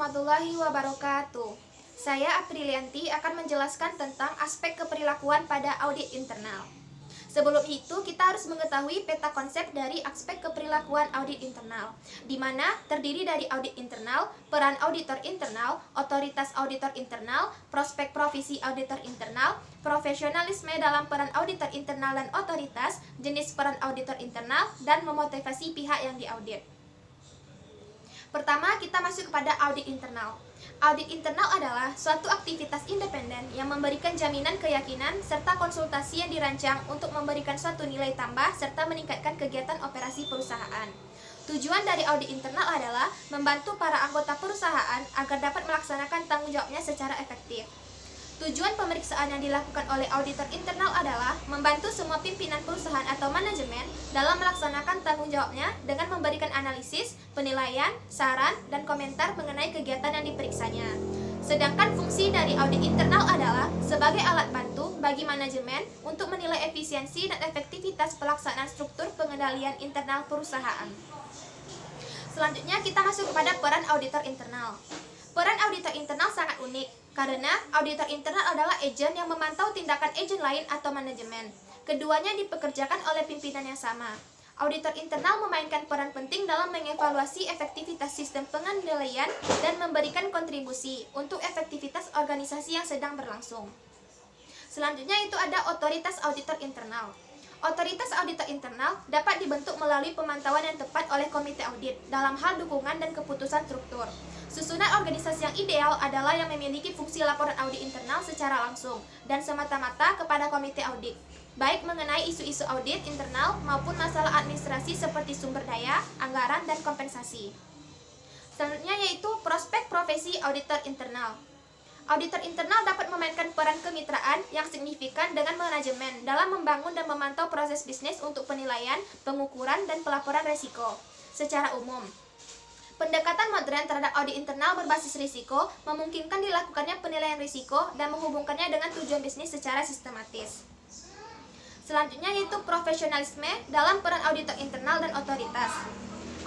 warahmatullahi wabarakatuh. Saya Aprilianti akan menjelaskan tentang aspek keperilakuan pada audit internal. Sebelum itu, kita harus mengetahui peta konsep dari aspek keperilakuan audit internal, di mana terdiri dari audit internal, peran auditor internal, otoritas auditor internal, prospek provisi auditor internal, profesionalisme dalam peran auditor internal dan otoritas, jenis peran auditor internal, dan memotivasi pihak yang diaudit. Pertama, kita masuk kepada audit internal. Audit internal adalah suatu aktivitas independen yang memberikan jaminan keyakinan serta konsultasi yang dirancang untuk memberikan suatu nilai tambah serta meningkatkan kegiatan operasi perusahaan. Tujuan dari audit internal adalah membantu para anggota perusahaan agar dapat melaksanakan tanggung jawabnya secara efektif. Tujuan pemeriksaan yang dilakukan oleh auditor internal adalah membantu semua pimpinan perusahaan atau manajemen dalam melaksanakan tanggung jawabnya dengan memberikan analisis, penilaian, saran, dan komentar mengenai kegiatan yang diperiksanya. Sedangkan fungsi dari audit internal adalah sebagai alat bantu bagi manajemen untuk menilai efisiensi dan efektivitas pelaksanaan struktur pengendalian internal perusahaan. Selanjutnya kita masuk kepada peran auditor internal. Peran auditor internal sangat unik karena auditor internal adalah agen yang memantau tindakan agen lain atau manajemen. Keduanya dipekerjakan oleh pimpinan yang sama. Auditor internal memainkan peran penting dalam mengevaluasi efektivitas sistem pengendalian dan memberikan kontribusi untuk efektivitas organisasi yang sedang berlangsung. Selanjutnya itu ada otoritas auditor internal. Otoritas auditor internal dapat dibentuk melalui pemantauan yang tepat oleh komite audit dalam hal dukungan dan keputusan struktur. Susunan organisasi yang ideal adalah yang memiliki fungsi laporan audit internal secara langsung dan semata-mata kepada komite audit, baik mengenai isu-isu audit internal maupun masalah administrasi seperti sumber daya, anggaran, dan kompensasi. Selanjutnya yaitu prospek profesi auditor internal. Auditor internal dapat memainkan peran kemitraan yang signifikan dengan manajemen dalam membangun dan memantau proses bisnis untuk penilaian, pengukuran, dan pelaporan risiko. Secara umum, pendekatan modern terhadap audit internal berbasis risiko memungkinkan dilakukannya penilaian risiko dan menghubungkannya dengan tujuan bisnis secara sistematis. Selanjutnya yaitu profesionalisme dalam peran auditor internal dan otoritas.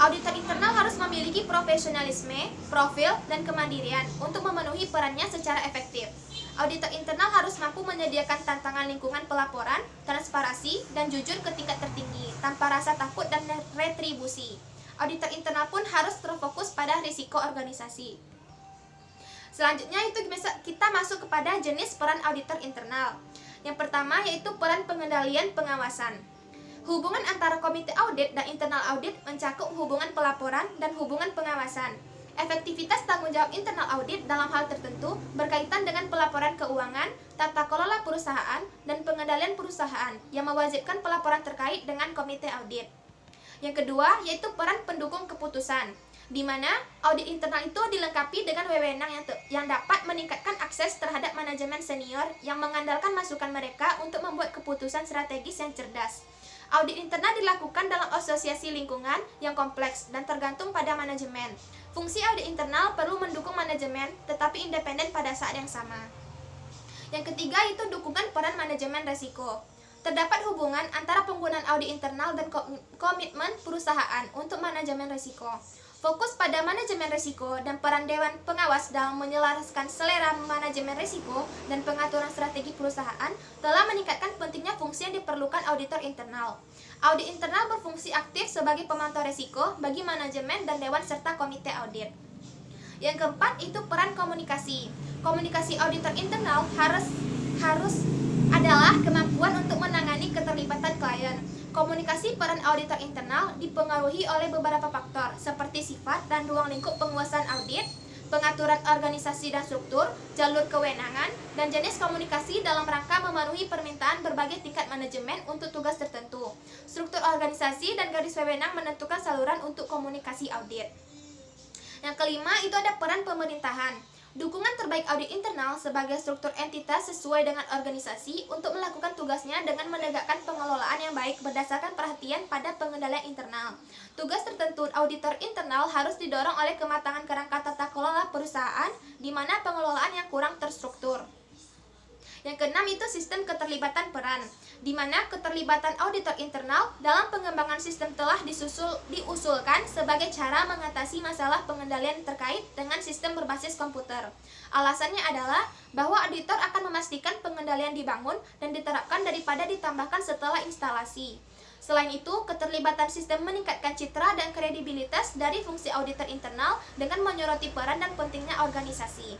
Auditor internal harus memiliki profesionalisme, profil, dan kemandirian untuk memenuhi perannya secara efektif. Auditor internal harus mampu menyediakan tantangan lingkungan pelaporan, transparansi, dan jujur ke tingkat tertinggi, tanpa rasa takut dan retribusi. Auditor internal pun harus terfokus pada risiko organisasi. Selanjutnya itu kita masuk kepada jenis peran auditor internal. Yang pertama yaitu peran pengendalian pengawasan. Hubungan antara komite audit dan internal audit mencakup hubungan pelaporan dan hubungan pengawasan. Efektivitas tanggung jawab internal audit dalam hal tertentu berkaitan dengan pelaporan keuangan, tata kelola perusahaan, dan pengendalian perusahaan yang mewajibkan pelaporan terkait dengan komite audit. Yang kedua yaitu peran pendukung keputusan, di mana audit internal itu dilengkapi dengan wewenang yang dapat meningkatkan akses terhadap manajemen senior yang mengandalkan masukan mereka untuk membuat keputusan strategis yang cerdas. Audit internal dilakukan dalam asosiasi lingkungan yang kompleks dan tergantung pada manajemen. Fungsi audit internal perlu mendukung manajemen tetapi independen pada saat yang sama. Yang ketiga itu dukungan peran manajemen risiko. Terdapat hubungan antara penggunaan audit internal dan komitmen perusahaan untuk manajemen risiko. Fokus pada manajemen risiko dan peran dewan pengawas dalam menyelaraskan selera manajemen risiko dan pengaturan strategi perusahaan telah meningkatkan pentingnya fungsi yang diperlukan auditor internal. Audit internal berfungsi aktif sebagai pemantau risiko bagi manajemen dan dewan serta komite audit. Yang keempat itu peran komunikasi. Komunikasi auditor internal harus adalah kemampuan untuk menangani keterlibatan klien. Komunikasi peran auditor internal dipengaruhi oleh beberapa faktor seperti sifat dan ruang lingkup penguasaan audit, pengaturan organisasi dan struktur, jalur kewenangan, dan jenis komunikasi dalam rangka memenuhi permintaan berbagai tingkat manajemen untuk tugas tertentu. Struktur organisasi dan garis wewenang menentukan saluran untuk komunikasi audit. Yang kelima itu ada peran pemerintahan. Dukungan terbaik audit internal sebagai struktur entitas sesuai dengan organisasi untuk melakukan tugasnya dengan menegakkan pengelolaan yang baik berdasarkan perhatian pada pengendalian internal. Tugas tertentu auditor internal harus didorong oleh kematangan kerangka tata kelola perusahaan di mana pengelolaan yang kurang terstruktur. Yang keenam itu sistem keterlibatan peran, di mana keterlibatan auditor internal dalam pengembangan sistem telah diusulkan sebagai cara mengatasi masalah pengendalian terkait dengan sistem berbasis berbasis komputer. Alasannya adalah bahwa auditor akan memastikan pengendalian dibangun dan diterapkan daripada ditambahkan setelah instalasi. Selain itu, keterlibatan sistem meningkatkan citra dan kredibilitas dari fungsi auditor internal dengan menyoroti peran dan pentingnya organisasi.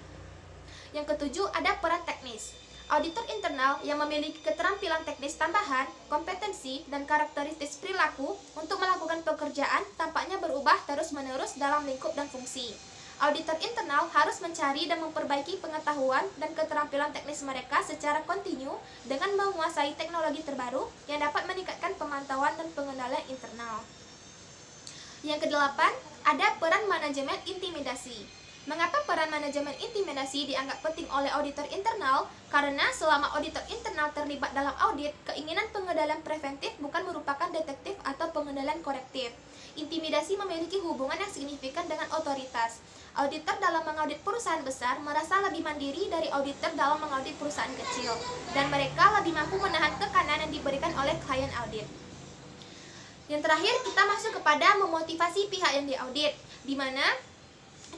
Yang ketujuh, ada peran teknis. Auditor internal yang memiliki keterampilan teknis tambahan, kompetensi, dan karakteristik perilaku untuk melakukan pekerjaan tampaknya berubah terus-menerus dalam lingkup dan fungsi. Auditor internal harus mencari dan memperbaiki pengetahuan dan keterampilan teknis mereka secara kontinu dengan menguasai teknologi terbaru yang dapat meningkatkan pemantauan dan pengendalian internal. Yang kedelapan, ada peran manajemen intimidasi. Mengapa peran manajemen intimidasi dianggap penting oleh auditor internal? Karena selama auditor internal terlibat dalam audit, keinginan pengendalian preventif bukan merupakan detektif atau pengendalian korektif. Intimidasi memiliki hubungan yang signifikan dengan otoritas. Auditor dalam mengaudit perusahaan besar merasa lebih mandiri dari auditor dalam mengaudit perusahaan kecil, dan mereka lebih mampu menahan tekanan yang diberikan oleh klien audit. Yang terakhir, kita masuk kepada memotivasi pihak yang diaudit, di mana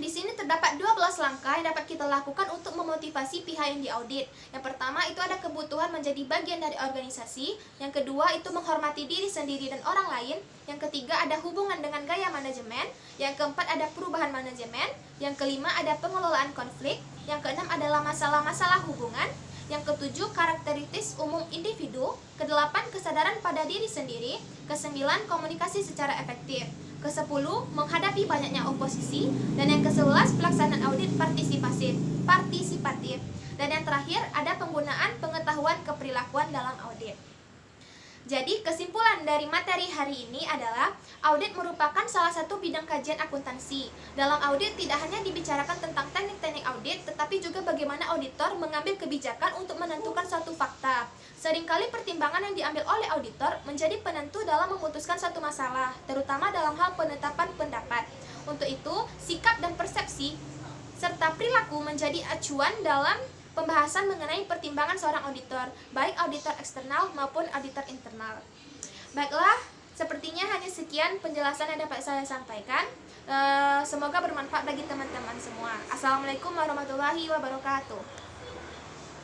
di sini terdapat 12 langkah yang dapat kita lakukan untuk memotivasi pihak yang diaudit. Yang pertama itu ada kebutuhan menjadi bagian dari organisasi. Yang kedua itu menghormati diri sendiri dan orang lain. Yang ketiga ada hubungan dengan gaya manajemen. Yang keempat ada perubahan manajemen. Yang kelima ada pengelolaan konflik. Yang keenam adalah masalah-masalah hubungan. Yang ketujuh karakteristik umum individu. Kedelapan kesadaran pada diri sendiri. Kesembilan komunikasi secara efektif. Ke-10, menghadapi banyaknya oposisi. Dan yang ke-11, pelaksanaan audit partisipatif. Dan yang terakhir, ada penggunaan pengetahuan keperilakuan dalam audit. Jadi, kesimpulan dari materi hari ini adalah audit merupakan salah satu bidang kajian akuntansi. Dalam audit tidak hanya dibicarakan tentang teknik-teknik audit, tetapi juga bagaimana auditor mengambil kebijakan untuk menentukan suatu fakta. Seringkali pertimbangan yang diambil oleh auditor menjadi penentu dalam memutuskan suatu masalah, terutama dalam hal penetapan pendapat. Untuk itu, sikap dan persepsi serta perilaku menjadi acuan dalam pembahasan mengenai pertimbangan seorang auditor, baik auditor eksternal maupun auditor internal. Baiklah, sepertinya hanya sekian penjelasan yang dapat saya sampaikan. Semoga bermanfaat bagi teman-teman semua. Assalamualaikum warahmatullahi wabarakatuh.